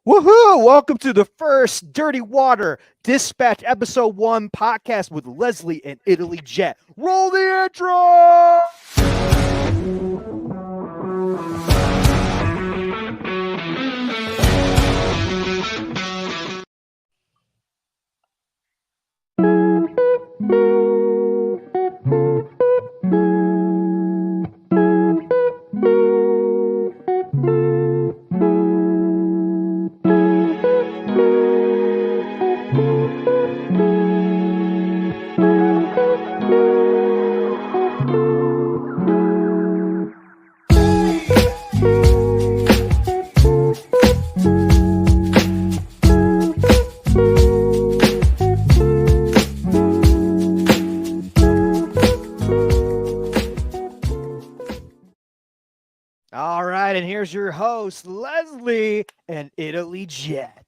Woohoo! Welcome to the first Dirty Water Dispatch Episode 1 podcast with Leslie and Italy Jet. Roll the intro! All right, and here's your host, Leslie and Italy Jet.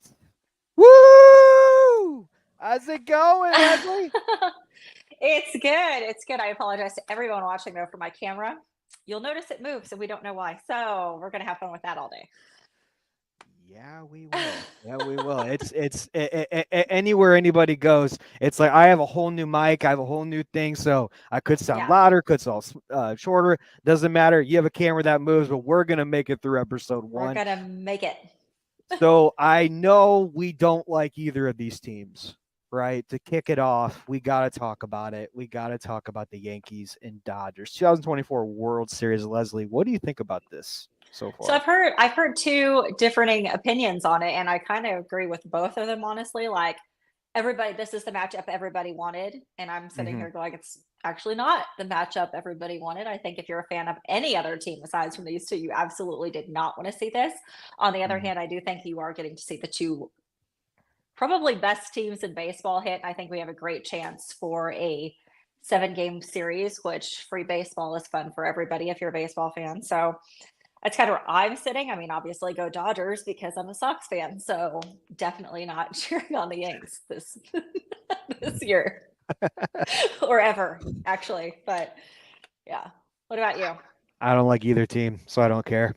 Woo! How's it going, Leslie? It's good. It's good. I apologize to everyone watching though for my camera. You'll notice it moves and we don't know why. So we're gonna have fun with that all day. Yeah, we will. Yeah, we will. It's anywhere anybody goes. It's like I have a whole new mic. I have a whole new thing, so I could sound Yeah, louder, could sound shorter. Doesn't matter. You have a camera that moves, but we're gonna make it through episode we're one. gonna make it. So I know we don't like either of these teams, right? To kick it off, we got to talk about it. We got to talk about the Yankees and Dodgers 2024 World Series. Leslie, what do you think about this so So far? I've heard two differing opinions on it, and I kind of agree with both of them, honestly. Like everybody, this is the matchup everybody wanted, and I'm sitting Hmm. here going, it's actually not the matchup everybody wanted. I think if you're a fan of any other team aside from these two, you absolutely did not want to see this. On the other Hmm. hand, I do think you are getting to see the two probably best teams in baseball hit. I think we have a great chance for a 7 game series, which free baseball is fun for everybody if you're a baseball fan. So that's kind of where I'm sitting. I mean, obviously go Dodgers because I'm a Sox fan. So definitely not cheering on the Yanks this this year or ever, actually. But yeah. What about you? I don't like either team, so I don't care.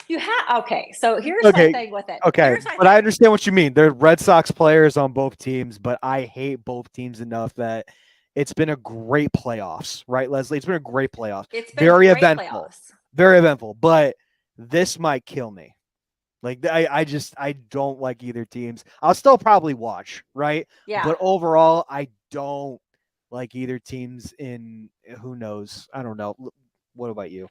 You have okay. So here's my Okay, thing with it. okay, Here's my but I thing. understand what you mean. There are Red Sox players on both teams, but I hate both teams enough that it's been a great playoffs, right, Leslie? It's been a great playoffs. It's been Very great eventful. playoffs. Very eventful, but this might kill me. Like I don't like either teams. I'll still probably watch, right? Yeah. But overall, I don't like either teams in who knows. I don't know. What about you?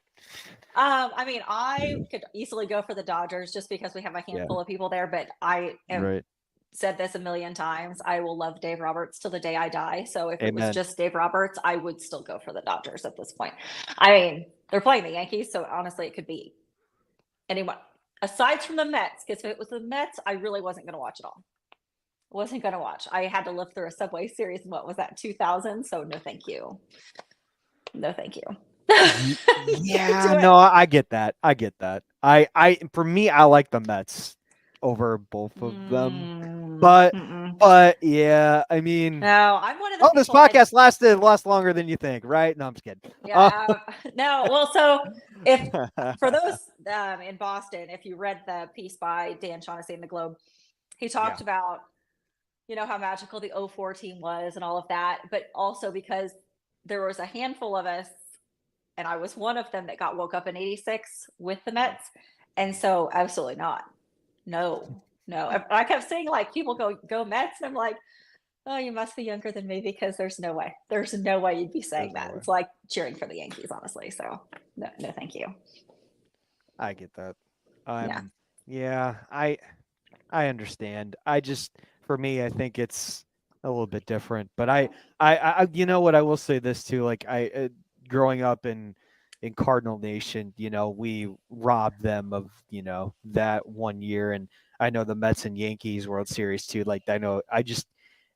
I mean, I could easily go for the Dodgers just because we have a Yeah, handful of people there, but I have right. said this a million times. I will love Dave Roberts till the day I die. So if it was Amen. just Dave Roberts, I would still go for the Dodgers at this point. I mean, they're playing the Yankees, so honestly, it could be anyone aside from the Mets. Because if it was the Mets, I really wasn't going to watch it all. Wasn't going to watch. I had to live through a Subway series. What was that, 2000? So no, thank you. No, thank you. Can't Yeah, do it. no, I get that. I get that. For me, I like the Mets over both of them. But, Mm-mm. yeah, I mean, No, I'm one of the oh, this people. I podcast last longer than you think, right? No, I'm just kidding. Yeah. No. Well, so if for those in Boston, if you read the piece by Dan Shaughnessy in the Globe, he Yeah. talked about how magical the '04 team was and all of that, but also because there was a handful of us, and I was one of them that got woke up in '86 with the Mets, and so absolutely not. No, no. I kept saying like people go Mets, and I'm like, oh, you must be younger than me because there's no way. There's no way you'd be saying There's no that. way. It's like cheering for the Yankees, honestly. So no, no, thank you. I get that. Yeah. Yeah, I understand. I just, for me, I think it's a little bit different. But you know what? I will say this too. Like growing up in Cardinal Nation, we robbed them of that one year, and I know the Mets and Yankees World Series too. Like I know,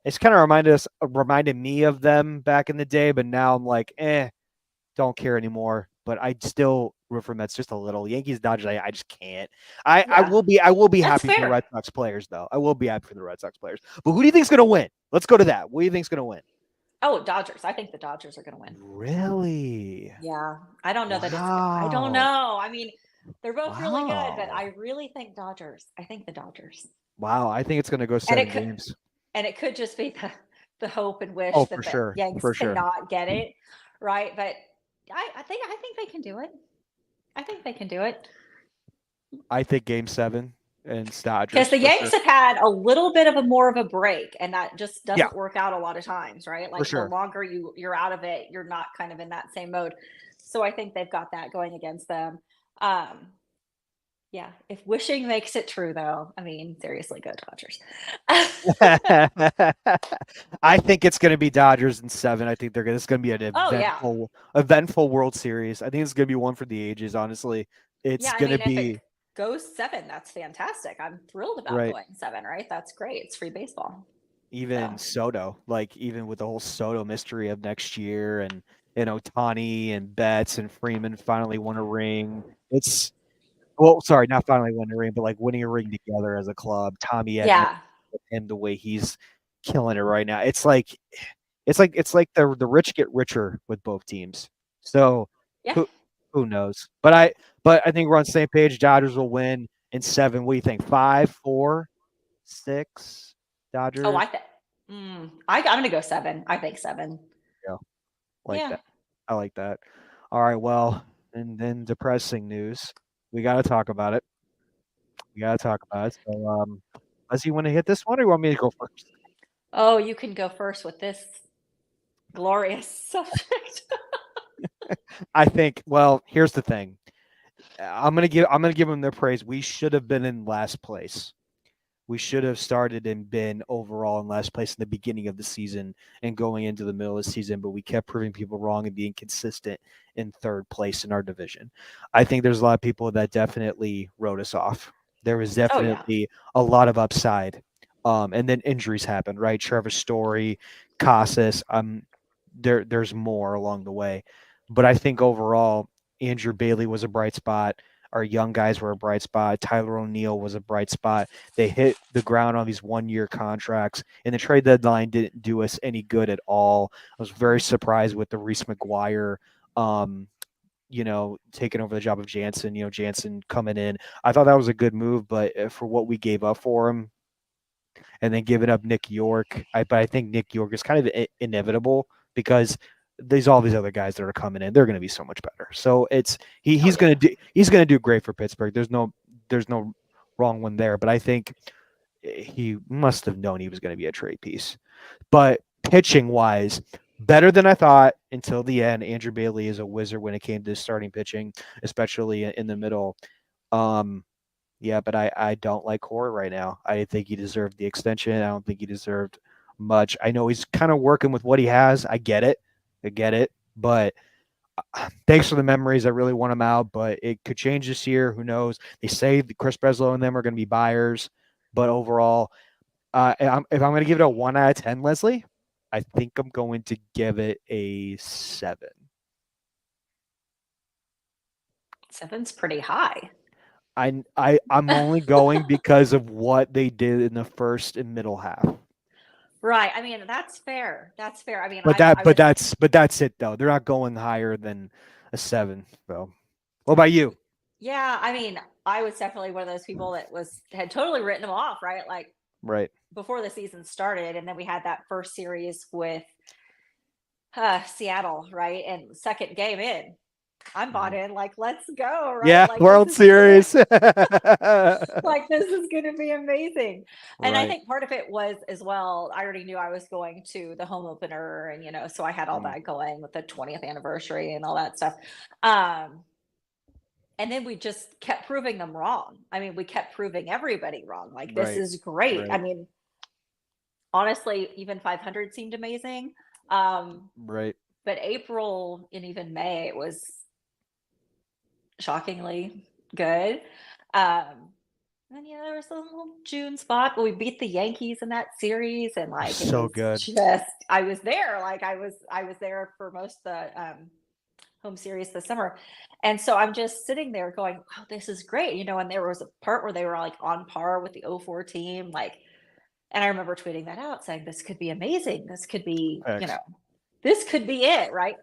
it's kind of reminded me of them back in the day, but now I'm like, don't care anymore. But I still root for Mets just a little. Yankees, Dodgers, I just can't. Yeah. I will be That's happy for the fair. Red Sox players though. I will be happy for the Red Sox players. But who do you think's gonna win? Let's go to that. What do you think's gonna win? Oh, Dodgers. I think the Dodgers are going to win. Really? Yeah. I don't know that it's, I don't Wow. know. I mean, They're both really good, but Wow. I really think Dodgers. I think the Dodgers. Wow. I think it's going to go And 7 games. it could just be the hope and wish Oh, that for the sure. Yanks For sure. cannot get it, right? But I think they can do it. I think they can do it. I think game 7 and Because Dodgers the for Yanks sure. have had a little bit of a more of a break, and that just Yeah, doesn't work out a lot of times, right? for Like the sure. longer you're out of it, you're not kind of in that same mode. So I think they've got that going against them. Um, yeah, if wishing makes it true, though, I mean, seriously, go Dodgers. I think it's going to be Dodgers in 7. I think it's going to be an Oh yeah, eventful World Series. I think it's going to be one for the ages. Honestly, it's yeah. I going to mean, if it be goes 7, that's fantastic. I'm thrilled about right. going 7. Right, that's great. It's free baseball. Even So Soto, like even with the whole Soto mystery of next year, and Ohtani and Betts and Freeman finally won a ring. It's well, sorry, not finally won a ring, but like winning a ring together as a club. Tommy Edman yeah, with him the way he's killing it right now. It's like the rich get richer with both teams. So yeah. who who knows? But I think we're on the same page. Dodgers will win in 7. What do you think? 5, 4, 6 Oh, Dodgers? I'm gonna go 7. I think 7. Yeah, like Yeah. that. I like that. All right, well, and then depressing news. We got to talk about it. We got to talk about it. So, does you want to hit this one, or you want me to go first? Oh, you can go first with this glorious subject. I think. Well, here's the thing. I'm gonna give them their praise. We should have been in last place. We should have started and been overall in last place in the beginning of the season and going into the middle of the season, but we kept proving people wrong and being consistent in third place in our division. I think there's a lot of people that definitely wrote us off. There was Oh yeah. definitely a lot of upside. And then injuries happened, right? Trevor Story, Casas, there's more along the way. But I think overall, Andrew Bailey was a bright spot. Our young guys were a bright spot. Tyler O'Neill was a bright spot. They hit the ground on these 1-year contracts, and the trade deadline didn't do us any good at all. I was very surprised with the Reese McGuire, taking over the job of Jansen. Jansen coming in. I thought that was a good move, but for what we gave up for him, and then giving up Nick York, but I think Nick York is kind of inevitable because there's all these other guys that are coming in. They're going to be so much better. So he's going to do great for Pittsburgh. There's no wrong one there. But I think he must have known he was going to be a trade piece. But pitching wise, better than I thought until the end. Andrew Bailey is a wizard when it came to starting pitching, especially in the middle. Yeah, but I don't like Cora right now. I think he deserved the extension. I don't think he deserved much. I know he's kind of working with what he has. I get it. But thanks for the memories. I really want him out, but it could change this year. Who knows? They say Chris Breslow and them are going to be buyers, but overall, if I'm going to give it a 1 out of 10, Leslie, I think I'm going to give it a 7. 7's pretty high. I'm only going because of what they did in the first and middle half. Right. I mean, that's fair. That's fair. I mean, But that's it though. They're not going higher than a 7. So, what about you? yeah. I mean, I was definitely one of those people that had totally written them off, right? Like Right. before the season started, and then we had that first series with Seattle, right? And second game in, I'm bought in. Like, let's go, right? Yeah, Like World Series. like this is going to be amazing. And I Right. think part of it was as well, I already knew I was going to the home opener, and so I had all that going with the 20th anniversary and all that stuff. And then we just kept proving them wrong. I mean, we kept proving everybody wrong. Like, this Right. is great. Right. I mean, honestly, even 500 seemed amazing. Right. But April and even May, it was shockingly good. And there was a little June spot where we beat the Yankees in that series, and like it So was good. just I was there. Like I was there for most of the home series this summer. And so I'm just sitting there going, wow, this is great. And there was a part where they were like on par with the 04 team. Like, and I remember tweeting that out saying, this could be amazing. This could be, Thanks. this could be it. Right.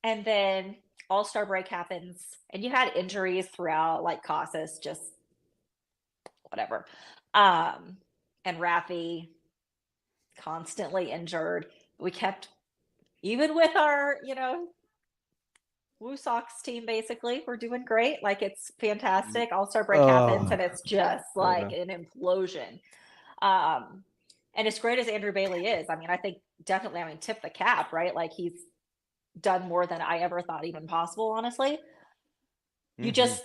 And then All-Star break happens, and you had injuries throughout, like Casas, just whatever. And Rafi constantly injured. We kept, even with our, Woo Sox team, basically, we're doing great. Like, it's fantastic. All-Star break happens, Oh, and it's just like an implosion. And as great as Andrew Bailey is, I mean, I think definitely, tip the cap, right? Like, he's done more than I ever thought even possible, honestly. You just,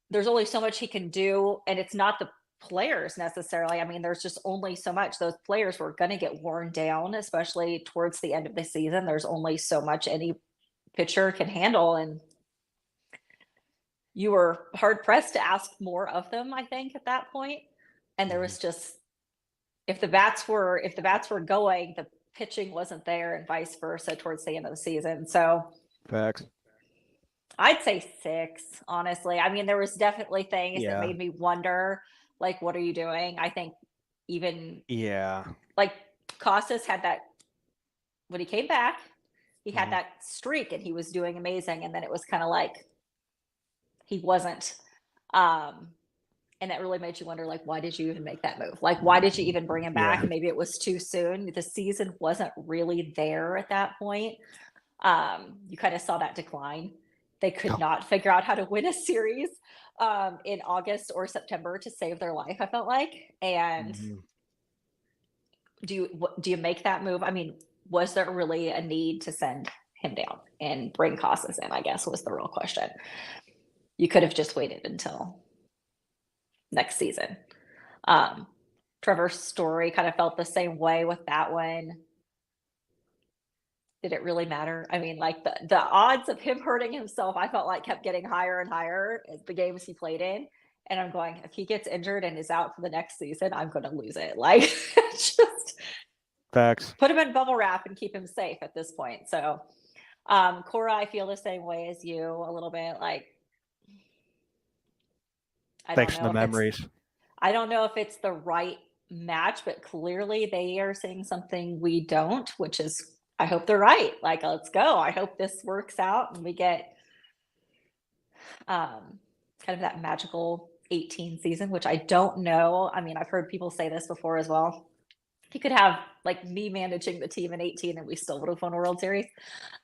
there's only so much he can do, and it's not the players necessarily. I mean, there's just only so much. Those players were going to get worn down, especially towards the end of the season. There's only so much any pitcher can handle, and you were hard pressed to ask more of them, I think, at that point. And there was just, if the bats were going, the pitching wasn't there, and vice versa towards the end of the season. So facts. I'd say 6, honestly. I mean, there was definitely things that Yeah. made me wonder, like, what are you doing? I think even Yeah. like Costas had that when he came back, he had Mhm. that streak and he was doing amazing. And then it was kind of like he wasn't. Um, and that really made you wonder, like, why did you even make that move? Like, why did you even bring him back? Yeah. Maybe it was too soon. The season wasn't really there at that point. You kind of saw that decline. They could not figure out how to win a series in August or September to save their life, I felt like. And Mhm. do you make that move? I mean, was there really a need to send him down and bring Casas in? I guess was the real question. You could have just waited until next season. Um, Trevor Story kind of felt the same way with that one. Did it really matter? I mean, like the odds of him hurting himself, I felt like kept getting higher and higher as the games he played in. And I'm going, if he gets injured and is out for the next season, I'm going to lose it. Like, just Facts. put him in bubble wrap and keep him safe at this point. So, Cora, I feel the same way as you a little bit. Like, I don't Thanks for know the if it's memories. I don't know if it's the right match, but clearly they are saying something we don't, which is I hope they're right. Like, let's go. I hope this works out and we get kind of that magical 18 season, which I don't know. I mean, I've heard people say this before as well. You could have like me managing the team in 18 and we still would have won a World Series.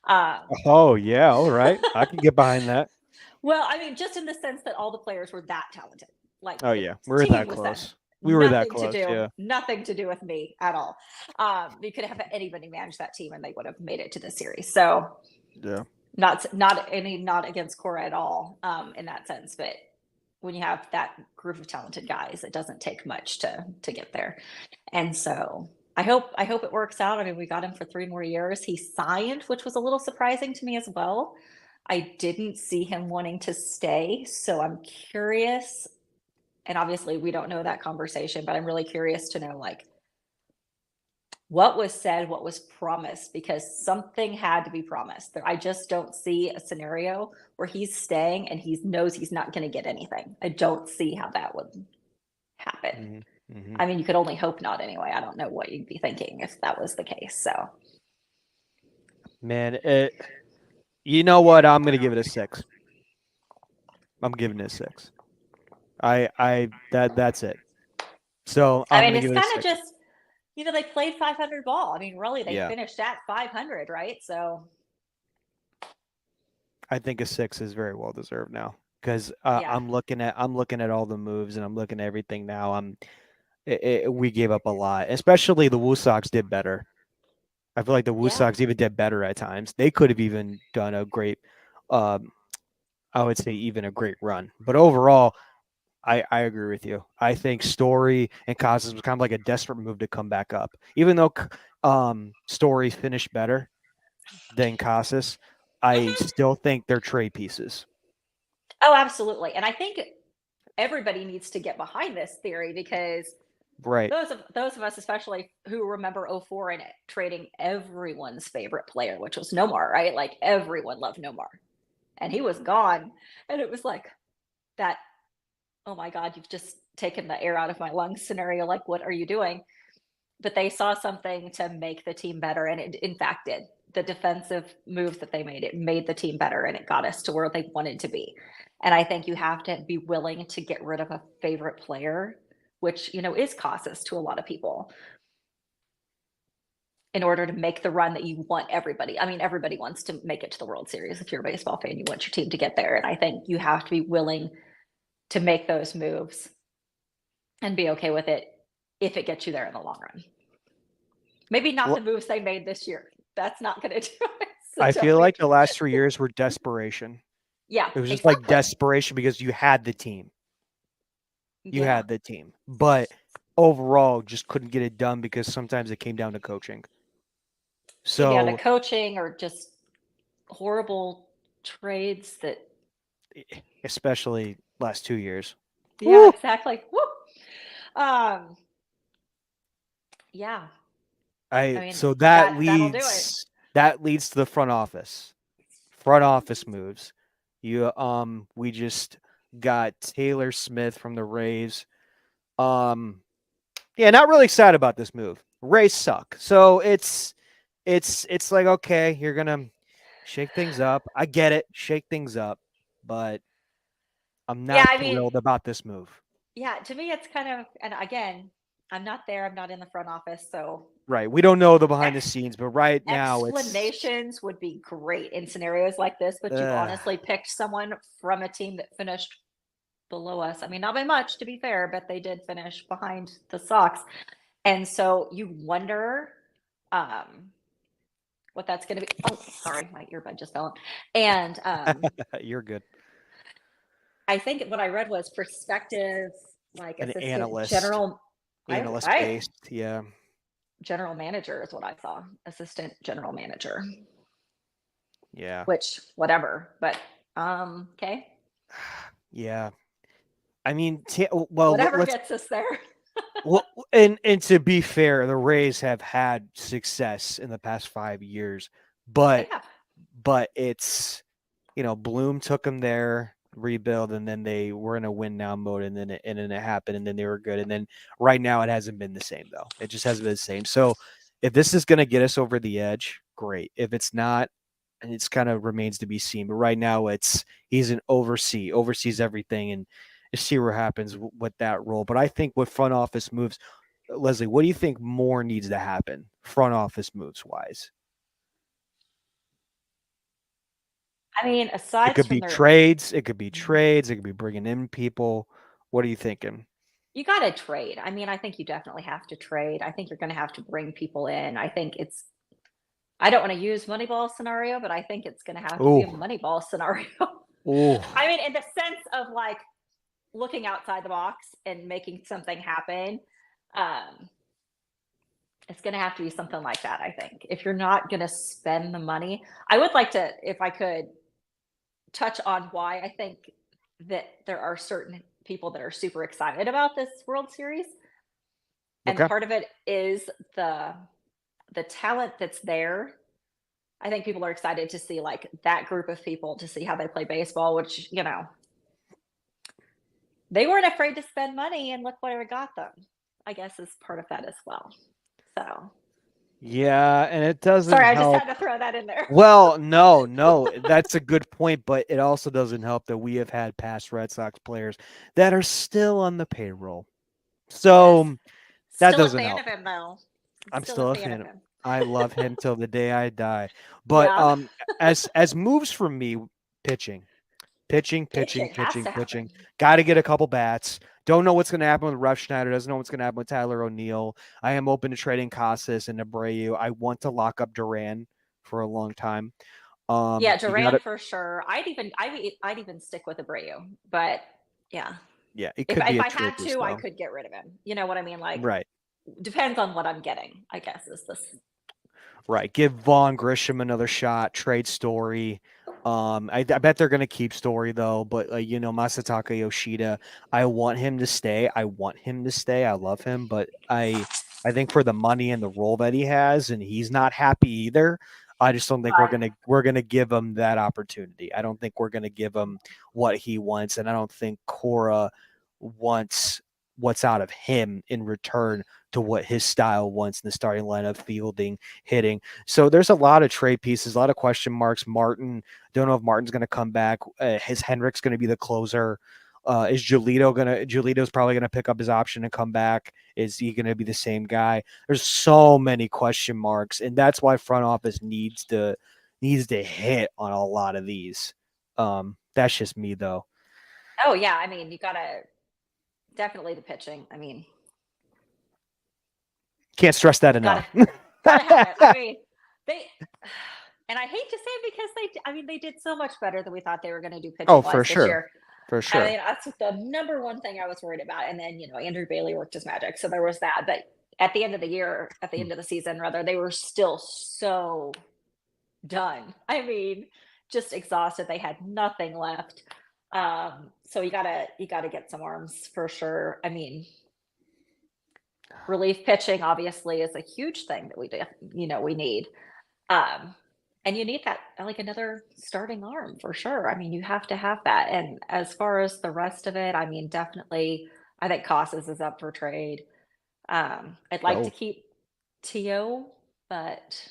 Um, Oh yeah, all right. I can get behind that. well, I mean, just in the sense that all the players were that talented. Like Oh the yeah, we're team that was that close. We were that nothing to close. do, Yeah. nothing to do with me at all. You could have anybody manage that team and they would have made it to the series. So Yeah. not against Cora at all in that sense, but when you have that group of talented guys, it doesn't take much to get there. And so I hope it works out. I mean, we got him for 3 more years. He signed, which was a little surprising to me as well. I didn't see him wanting to stay, so I'm curious. And obviously, we don't know that conversation, but I'm really curious to know, like, what was said, what was promised, because something had to be promised. I just don't see a scenario where he's staying and he knows he's not going to get anything. I don't see how that would happen. I mean, you could only hope not anyway. I don't know what you'd be thinking if that was the case. So, Man, you know what? I'm gonna give it a 6. I'm giving it a 6. That's it. So I I'm mean, gonna it's give it a kind of 6. just, they played 500 ball. I mean, really, they Yeah. finished at 500, right? So, I think a 6 is very well deserved now because yeah. I'm looking at all the moves and I'm looking at everything now. We gave up a lot, especially the Woo Sox did better. I feel like the Woo Yeah. Sox even did better at times. They could have even done a great, um, I would say even a great run. But overall, I agree with you. I think Story and Casas was kind of like a desperate move to come back up. Even though Story finished better than Casas, I Mhm. still think they're trade pieces. Oh, absolutely. And I think everybody needs to get behind this theory because Right. those of us, especially who remember '04 and it, trading everyone's favorite player, which was Nomar, right? Like everyone loved Nomar, and he was gone, and it was like that. Oh my God, you've just taken the air out of my lungs scenario. Like, what are you doing? But they saw something to make the team better, and it in fact did. the defensive moves that they made. It made the team better and it got us to where they wanted to be. And I think you have to be willing to get rid of a favorite player, which, you know, is cautious to a lot of people in order to make the run that you want everybody. I mean, everybody wants to make it to the World Series. If you're a baseball fan, you want your team to get there. And I think you have to be willing to make those moves and be okay with it if it gets you there in the long run. Maybe not Well, the moves they made this year. That's not going to do it. So I don't feel be- like the last 3 years were desperation. yeah, It was just like exactly. desperation because you had the team. You Yeah. had the team. But overall, just couldn't get it done because sometimes it came down to coaching. Came down to So, coaching or just horrible trades that. especially last 2 years. Yeah, Woo! exactly. Woo. Yeah. I mean, So that'll do it. that leads to the front office. Front office moves. We just got Taylor Smith from the Rays. Yeah, not really excited about this move. Rays suck. So it's like, okay, you're gonna shake things up. I get it, shake things up, but I'm Yeah, not I mean, thrilled about this move. yeah, to me it's kind of, and again, I'm not there, I'm not in the front office, so Right. We don't know the behind the ex- scenes, but right now it's explanations would be great in scenarios like this, but you uh, honestly picked someone from a team that finished below us. I mean, not by much to be fair, but they did finish behind the Sox. And so you wonder what that's going to be. Oh, sorry, my earbud just fell. And you're good. I think what I read was prospective, like An assistant analyst, general. analyst I based. Yeah. general manager is what I saw. Assistant general manager, Yeah. which whatever. But okay, Yeah. I mean, well, whatever let's gets us there. well, and to be fair, the Rays have had success in the past 5 years, They but have. it's Bloom took them there, rebuild, and then they were in a win now mode, and then it happened, and then they were good, and then right now it hasn't been the same though. It just hasn't been the same. So if this is gonna get us over the edge, great. If it's not, and it's kind of remains to be seen. But right now he's an oversees everything, and see what happens with that role. But I think with front office moves, Leslie, what do you think more needs to happen front office moves wise? I mean, It aside could from be their, trades. It could be trades. It could be bringing in people. What are you thinking? you got to trade. I mean, I think you definitely have to trade. I think you're going to have to bring people in. I think it's, I don't want to use Moneyball scenario, but I think it's going to have to be a Oh, Moneyball scenario. oh, I mean, in the sense of like looking outside the box and making something happen. Um, it's going to have to be something like that, I think. If you're not going to spend the money, I would like to, if I could, touch on why I think that there are certain people that are super excited about this World Series. And okay. part of it is the talent that's there. I think people are excited to see like that group of people to see how they play baseball, which, you know, they weren't afraid to spend money and look where it got them. I guess is part of that as well. So Yeah, and it doesn't sorry, I just help. had to throw that in there. Well, no, that's a good point, but it also doesn't help that we have had past Red Sox players that are still on the payroll. Yes. So that Still a doesn't fan help. of him though. I'm Still a still a fan of fan of him. I love him till the day I die. But Yeah. as moves from me, pitching, pitching, pitching, Pitching has pitching, to pitching. happen. Got to get a couple bats. Don't know what's going to happen with Rush Schneider. Doesn't know what's going to happen with Tyler O'Neill. I am open to trading Casas and Abreu. I want to lock up Duran for a long time. Yeah, You got Duran it. for sure. I'd even stick with Abreu, but yeah. Yeah, it If could be if a I trade had boost to, I though. could get rid of him. You know what I mean? Like Right, depends on what I'm getting, I guess is this. right. Give Vaughn Grisham another shot. Trade Story. I bet they're gonna keep Story though, but Masataka Yoshida, I want him to stay. I want him to stay. I love him, but I think for the money and the role that he has, and he's not happy either. I just don't think Right. we're gonna give him that opportunity. I don't think we're gonna give him what he wants, and I don't think Cora wants what's out of him in return to what his style wants in the starting lineup, fielding, hitting. So there's a lot of trade pieces, a lot of question marks. Martin, don't know if Martin's going to come back. Is Hendricks going to be the closer? Is Giolito's probably gonna pick up his option and come back? Is he gonna be the same guy? There's so many question marks, and that's why front office needs to hit on a lot of these. That's just me though. Oh yeah, I mean, you gotta definitely the pitching. I mean, Can't stress that gotta enough. gotta have it. I mean, they and I hate to say it because they did so much better than we thought they were going to do pitching Oh, wise for this sure. year. For I sure. mean, that's the number one thing I was worried about. And then, Andrew Bailey worked his magic. So there was that. But at the end of the year, at the end of the season, rather, they were still so done. I mean, just exhausted. They had nothing left. So you gotta get some arms for sure. I mean, relief pitching obviously is a huge thing that we need. Um, and you need that like another starting arm for sure. I mean, you have to have that. And as far as the rest of it, I mean, definitely, I think Casas is up for trade. I'd like to Oh, keep Tio, but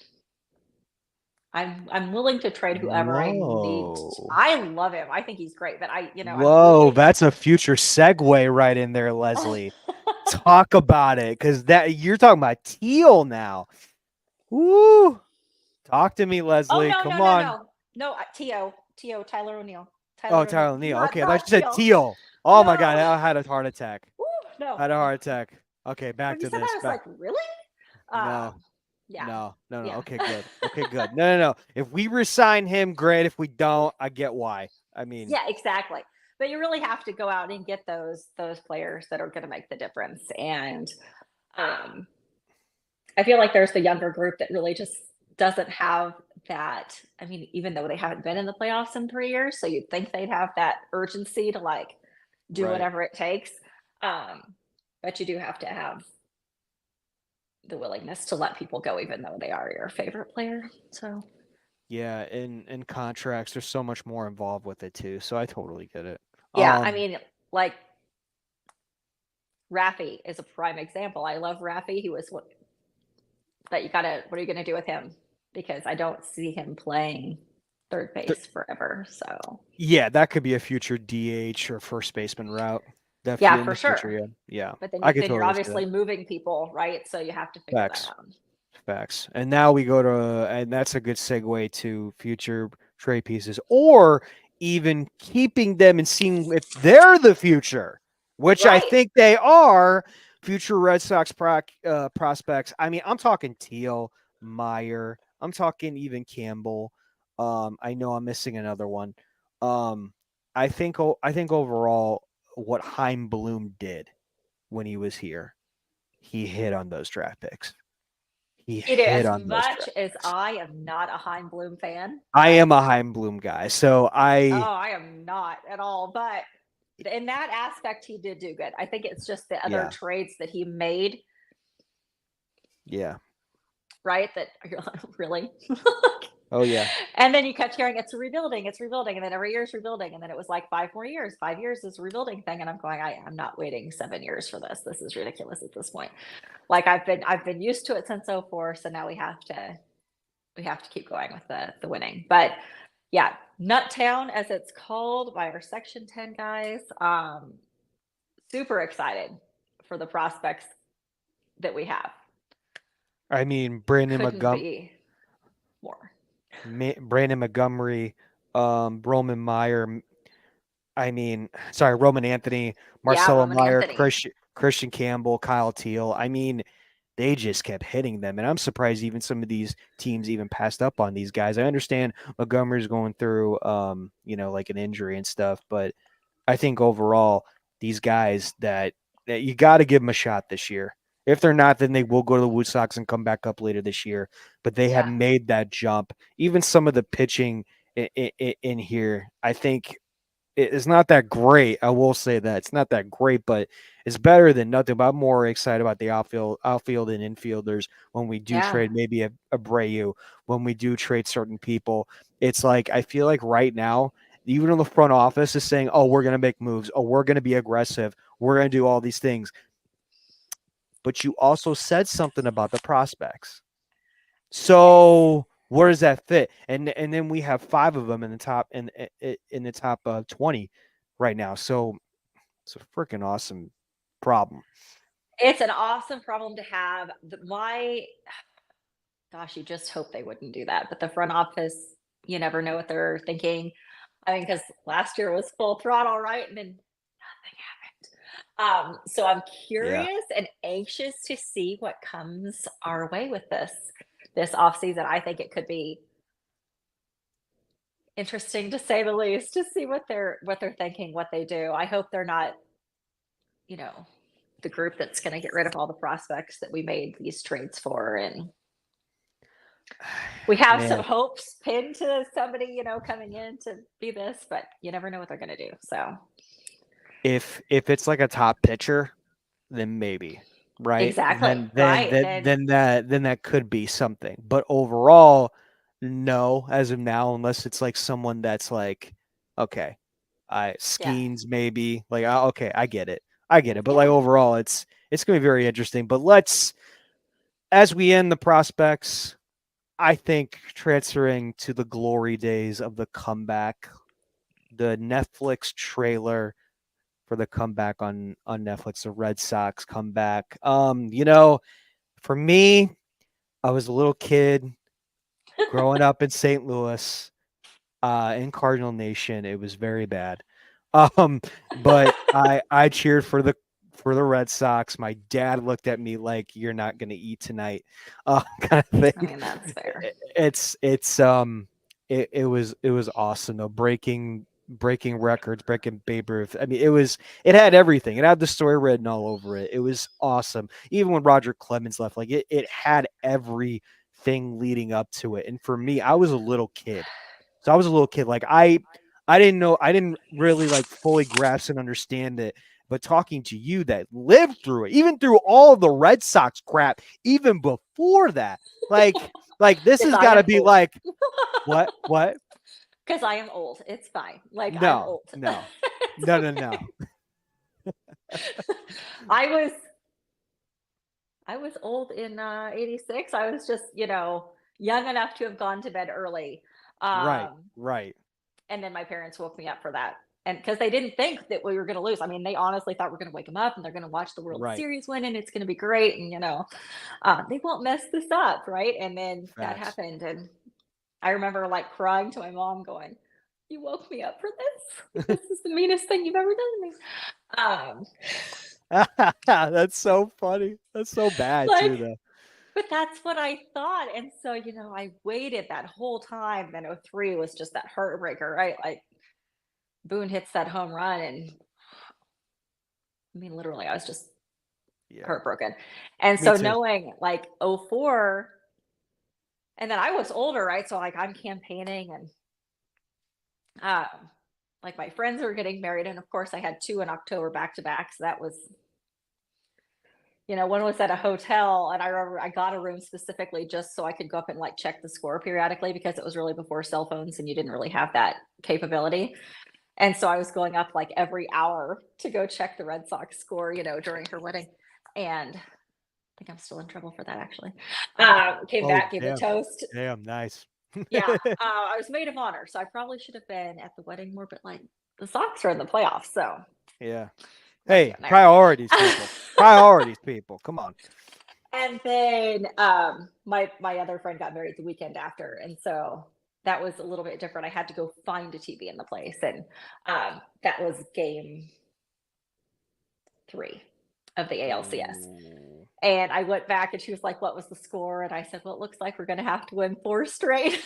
I'm willing to trade whoever I need. whoa. I love him. I think he's great, but I'm Whoa, really. that's a future segue right in there, Leslie. Talk about it, because that you're talking about Teal now. Woo! Talk to me, Oh Leslie. no, no, Come no, on. no, no, Tio, Tyler O'Neill, Oh, Tyler O'Neill, Tyler Neal. not Okay, I thought not you said Teal. Teal. Oh my God, No, I had a heart attack. Woo, no. I had a heart attack. Okay, back When you to said that, this. I was Back. like, really? No, Yeah, no. yeah. Okay, good. Okay, good. No. If we resign him, great. If we don't, I get why. I mean, Yeah, exactly. But you really have to go out and get those players that are going to make the difference. And um, I feel like there's the younger group that really just doesn't have that. I mean, even though they haven't been in the playoffs in 3 years, so you'd think they'd have that urgency to like do right. whatever it takes. Um, but you do have to have the willingness to let people go, even though they are your favorite player. So Yeah, in contracts, there's so much more involved with it too. So I totally get it. yeah, I mean, like Raffy is a prime example. I love Raffy. He was what, but what are you gonna do with him? Because I don't see him playing third th- base forever. So yeah, that could be a future DH or first baseman route. yeah, Definitely in for the future. sure. Yeah, yeah. But then I could you're totally see that. obviously moving people, right? So you have to figure that Facts. out. Facts. And now we go to, and that's a good segue to future trade pieces, or even keeping them and seeing if they're the future, which I Right. think they are. Future Red Sox prospects. I mean, I'm talking Teal, Meyer. I'm talking even Campbell. I know I'm missing another one. Um, I think overall, what Heim Bloom did when he was here, he hit on those draft picks. He You know, hit as on those much draft as picks. I am not a Heim Bloom fan, I like, am a Heim Bloom guy, so oh, I I am not at all. But in that aspect, he did do good. I think it's just the other yeah, trades that he made, yeah. right? That you're like, really? Oh yeah, And then you kept hearing it's rebuilding, and then every year it's rebuilding, and then it was like 5 more years. 5 years is a rebuilding thing, and I'm going, I'm not waiting 7 years for this. This is ridiculous at this point. Like I've been used to it since '04, so now we have to keep going with the winning. But yeah, Nuttown, as it's called by our Section 10 guys. Super excited for the prospects that we have. I mean Brandon Couldn't Montgomery, be more. Brandon Montgomery, Roman Meyer. I mean, sorry, Roman Anthony, Yeah, Marcelo Roman Meyer, Anthony. Christian Campbell, Kyle Teal. I mean, they just kept hitting them, and I'm surprised even some of these teams even passed up on these guys. I understand Montgomery's going through, like an injury and stuff, but I think overall these guys that you got to give them a shot this year. If they're not, then they will go to the Wood Sox and come back up later this year. But they have Yeah. made that jump. Even some of the pitching in here, I think it's not that great. I will say that it's not that great, but it's better than nothing. But I'm more excited about the outfield and infielders when we do Yeah. trade maybe a Abreu, when we do trade certain people. It's like I feel like right now, even in the front office is saying, "Oh, we're going to make moves. Oh, we're going to be aggressive. we're going to do all these things. But you also said something about the prospects. So where does that fit? And then we have 5 of them in the top in the top 20 right now. So it's a freaking awesome problem. It's an awesome problem to have. Gosh, you just hope they wouldn't do that. But the front office, you never know what they're thinking. I mean, because last year was full throttle, right? And then nothing happened. So I'm Yeah. curious and anxious to see what comes our way with this off season. I think it could be interesting to say the least, to see what they're thinking, what they do. I hope they're not, you know, the group that's going to get rid of all the prospects that we made these trades for. And we have some Man, hopes pinned to somebody, coming in to be this, but you never know what they're going to do. So if it's like a top pitcher, then maybe, right? exactly Then then right. that Then then that could be something. But overall, no, as of now, unless it's like someone that's like, okay, yeah, Skeens maybe, like, okay, I get it. I get it. But like yeah. overall, it's gonna be very interesting. But let's as we end the prospects, I think transferring to the glory days of the comeback, the Netflix trailer for the comeback on Netflix, the Red Sox comeback. For me, I was a little kid growing up in St. Louis, in Cardinal Nation. It was very bad. But I cheered for the Red Sox. My dad looked at me like you're not gonna eat tonight, kind of I thing. mean, that's fair. It was awesome though, breaking records, breaking Babe Ruth. I mean, it had everything. It had the story written all over it. It was awesome. Even when Roger Clemens left, like it had everything leading up to it. And for me, I was a little kid. So I was a little kid. Like I didn't know, I didn't really like fully grasp and understand it. But talking to you that lived through it, even through all the Red Sox crap, even before that, like this Because has I got to am be old. like what? Because I am old. It's fine. Like I'm No, old. no, It's no, no, okay. no. I was I was old in '86. I was just, young enough to have gone to bed early. Right, Um, right, and then my parents woke me up for that. And because they didn't think that we were going to lose. I mean, they honestly thought we're going to wake them up and they're going to watch the World right. Series win and it's going to be great. And, they won't mess this up. Right. And then that Facts. happened. And I remember like crying to my mom, going, "You woke me up for this? This is the meanest thing you've ever done to me." Um, That's so funny. That's so bad like, too, though. but that's what I thought. And so, I waited that whole time. Then '03 was just that heartbreaker, right? Like Boone hits that home run. And I mean, literally, I was just Yeah, heartbroken. And me so too. knowing like '04, and then I was older, right? So like I'm campaigning and like my friends were getting married. And of course I had 2 in October back to back. So that was, one was at a hotel, and I remember I got a room specifically just so I could go up and like check the score periodically, because it was really before cell phones and you didn't really have that capability. And so I was going up like every hour to go check the Red Sox score, during her wedding. And I think I'm still in trouble for that actually. Came Oh, back, gave a damn. toast. Damn, nice. Yeah, I was maid of honor, so I probably should have been at the wedding more, but like the Sox are in the playoffs, so Yeah. wasn't Hey, even there. priorities, people. Priorities, people. Come on. And then my other friend got married the weekend after, and so that was a little bit different. I had to go find a TV in the place, and that was game 3 of the ALCS. Ooh. And I went back and she was like, "What was the score?" And I said, "Well, it looks like we're going to have to win 4 straight."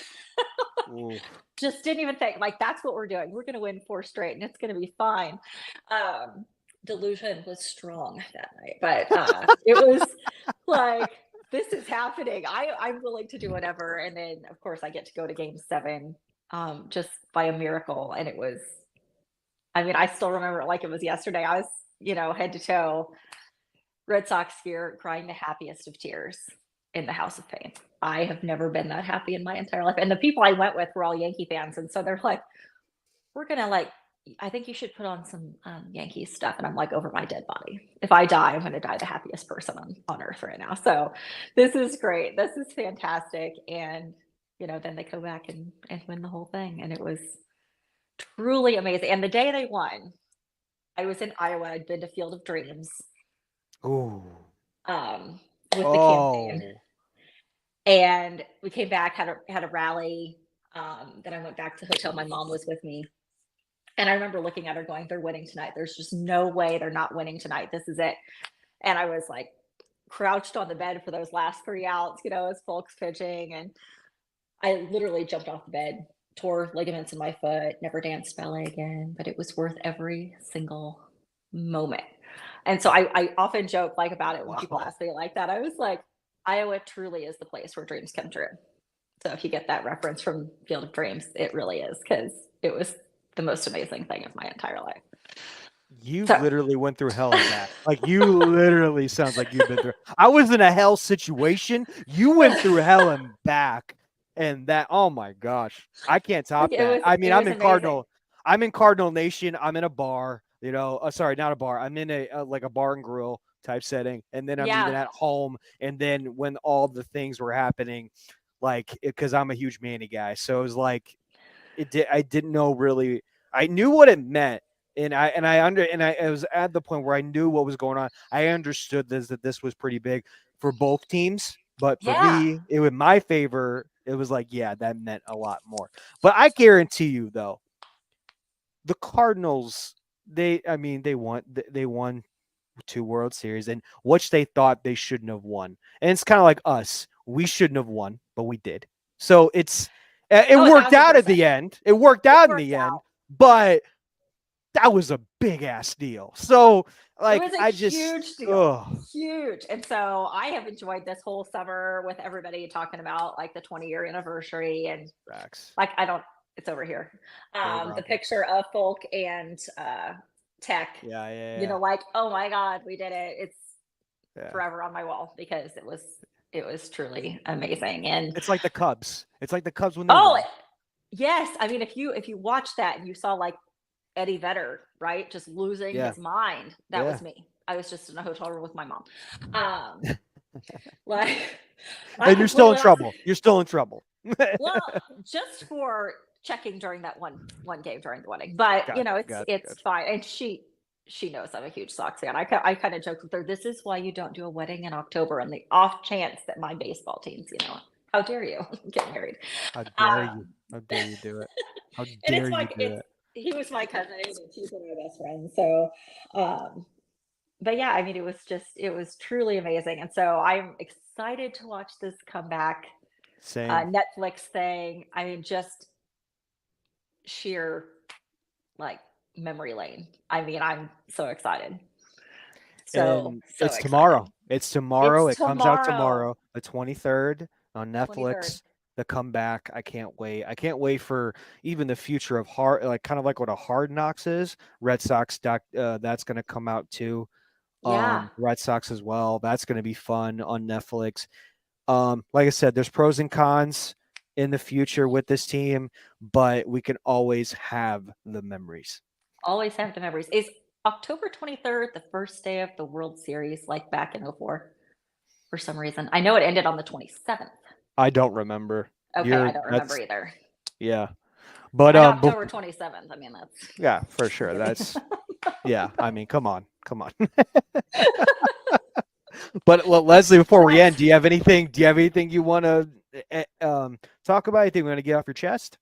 Ooh. Just didn't even think, like, that's what we're doing. We're going to win 4 straight and it's going to be fine. Um, Delusion was strong that night, but it was like, this is happening. I'm willing to do whatever. And then, of course, I get to go to game 7 just by a miracle. And it was, I mean, I still remember it like it was yesterday. I was, head to toe, Red Sox gear, crying the happiest of tears in the House of Pain. I have never been that happy in my entire life. And the people I went with were all Yankee fans. And so they're like, "We're going to like, I think you should put on some Yankees stuff. And I'm like, over my dead body. If I die, I'm going to die the happiest person on earth right now. So this is great. This is fantastic. And, then they go back and win the whole thing. And it was truly amazing. And the day they won, I was in Iowa. I'd been to Field of Dreams Ooh. with the campaign. And we came back, had a rally. Then I went back to the hotel. My mom was with me. And I remember looking at her going, they're winning tonight. There's just no way they're not winning tonight. This is it. And I was like crouched on the bed for those last 3 outs, as Folk's pitching. And I literally jumped off the bed, tore ligaments in my foot, never danced ballet again, but it was worth every single moment. And so I often joke about it when people ask me like that. I was like, Iowa truly is the place where dreams come true. So if you get that reference from Field of Dreams, it really is, because it was the most amazing thing of my entire life. You literally went through hell and back. You literally sounds like you've been through. I was in a hell situation. You went through hell and back, and that. Oh my gosh, I can't top that. I'm in amazing. Cardinal. I'm in Cardinal Nation. I'm in a bar. Sorry, not a bar. I'm in a bar and grill type setting, and then I'm even at home. And then when all the things were happening, because I'm a huge Manny guy, so it was I didn't know really. I knew what it meant, and I was at the point where I knew what was going on. I understood that this was pretty big for both teams, but for me, it was my favor. It was that meant a lot more. But I guarantee you, though, the Cardinals, they won 2 World Series, and which they thought they shouldn't have won. And it's kind of like us. We shouldn't have won, but we did. So it worked out at the end. It worked out in the end, but that was a big ass deal. So it was a huge deal. Huge. And so I have enjoyed this whole summer with everybody talking about the 20-year anniversary, and it's over here. The picture of Folk and Tech. Yeah. Oh my God, we did it. It's forever on my wall, because it was truly amazing. And it's like the Cubs. It's like the Cubs when they won. Yes. I mean, if you watch that and you saw Eddie Vedder, right, just losing his mind, that was me. I was just in a hotel room with my mom. And you're still in trouble. You're still in trouble. Well, just for checking during that one game during the wedding, but it's fine. And she knows I'm a huge Sox fan. I kind of joke with her, this is why you don't do a wedding in October, and the off chance that my baseball teams, how dare you get married? How dare you? How dare you do it? How dare you do it? He was my cousin, and she's one of my best friends. So, but yeah, I mean, it was truly amazing. And so I'm excited to watch this comeback. Same. Netflix thing. I mean, just sheer memory lane. I mean, I'm so excited. So it's excited. tomorrow. It's tomorrow. It comes out tomorrow, the 23rd on Netflix. 23rd. The comeback. I can't wait. I can't wait for even the future of kind of like what a Hard Knocks is. Red Sox that's going to come out too. Red Sox as well. That's going to be fun on Netflix. Like I said, there's pros and cons in the future with this team, but we can always have the memories. Always have the memories. Is October 23rd the first day of the World Series, back in 2004? For some reason, I know it ended on the 27th. I don't remember. Okay, I don't remember either. Yeah, but October 27th. I mean, that's for sure. That's I mean, come on. But Leslie, before we end, do you have anything you want to talk about? Anything you want to get off your chest?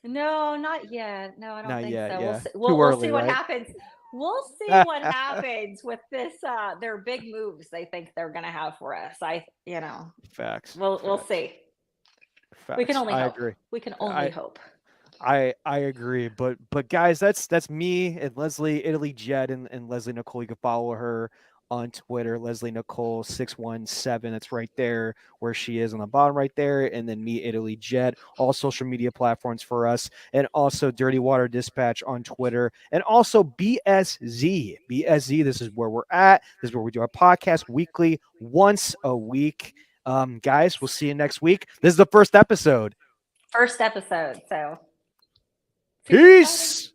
No, not yet. No, I don't think so. Yeah. We'll see what happens. We'll see what happens with this. Their big moves they think they're going to have for us. Facts. We'll see. Facts. We can only hope. Agree. We can only hope. I agree, but guys, that's me and Leslie, Italy Jed, and Leslie Nicole. You can follow her on Twitter, Leslie Nicole 617. That's right there where she is on the bottom right there. And then me, Italy Jed, all social media platforms for us. And also Dirty Water Dispatch on Twitter. And also BSZ. BSZ, this is where we're at. This is where we do our podcast weekly, once a week. Guys, we'll see you next week. This is the first episode. So peace.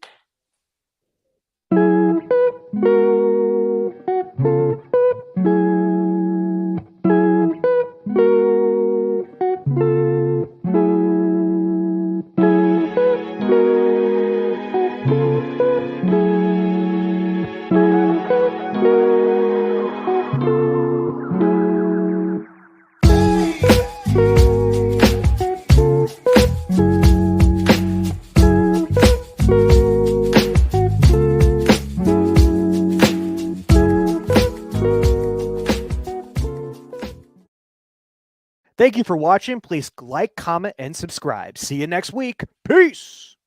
Thank you for watching. Please like, comment, and subscribe. See you next week. Peace.